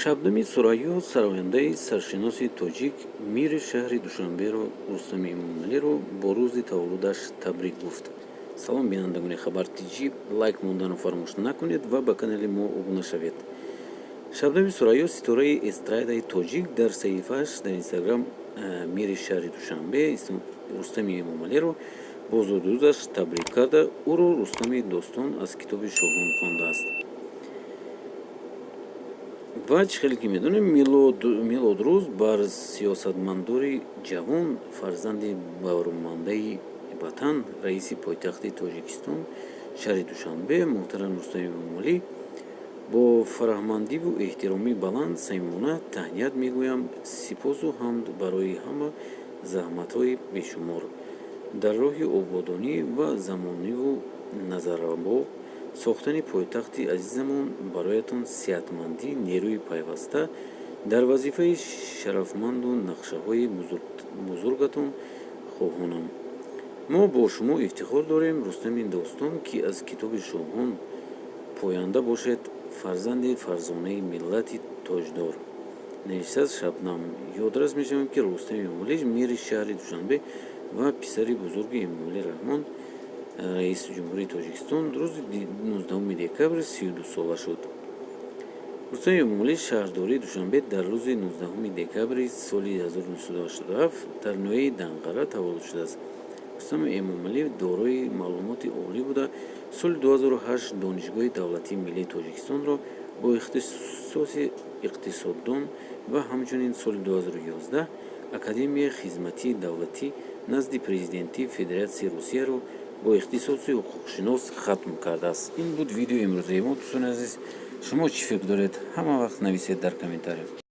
Шабнами Сурайё сарояндаи саршиноси тоҷик мири шаҳри Душанберо Рустами Эмомалиро бо рӯзи таваллудаш табрик гуфт. Салом бинандагони Хабар ТГ, лайк монданро фаромӯш накунед ва ба канали мо обуна шавед. Шабнами Сурайё ситораи эстрадаи тоҷик дар саҳифааш дар Инстаграм мири шаҳри Душанбе Рустами Эмомалиро бо озодирӯзаш табрик карда, ӯро Рустами Достон аз китоби Шоҳон хондааст. Ваҷ хеле ки медонем милодрӯз бар сиёсатмандори ҷавон, фарзанди баврумандаи ватан, раиси пойтахти Тоҷикистон шаҳри Душанбе муҳтарам Рустами Эмомалӣ бо фароҳмандиву эҳтироми баланд самимона таҳният мегӯям. Сипосу ҳамд барои ҳама заҳматҳои бешумор дар роҳи ободонӣ ва замониву назаррабо сохтани пойтахти азизамон. Бароятон сеҳатмандӣ, нерӯи пайваста дар вазифаи шарафманду нақшаҳои бузургатон хоҳонам. Мо бо шумо ифтихор дорем. Рустами Достон, ки аз китоби Шоҳон поянда бошед, фарзанди фарзонаи миллати тоҷдор. Нависаст Шабнам. Ёдрас мешавем, ки Рустами Эмомалӣ мери шаҳри Душанбе ва писари бузурги Эмомалӣ Раҳмон, раиси ҷумҳурии Тоҷикистон, рӯзи 19 декабр 32 сола шуд. Рустами Эмомалӣ шаҳрдории Душанбе дар рӯзи 19 декабри соли 1987 дар ноҳияи Данғара таваллуд шудааст. Рустами Эмомалӣ дорои маълумоти олӣ буда, соли 2008 Донишгоҳи давлатии миллии Тоҷикистонро бо ихтисоси иқтисоддон ва ҳамчунин соли 2011 Академияи хизмати давлатӣ назди Президентии Федератсияи Русияро бо ихтисоси ҳуқуқшинос хатм кардааст. Ин буд видеои имрӯзаи мо. Дӯстони азиз, шумо чӣ фикр доред? Ҳама вақт нависед дар комментариё.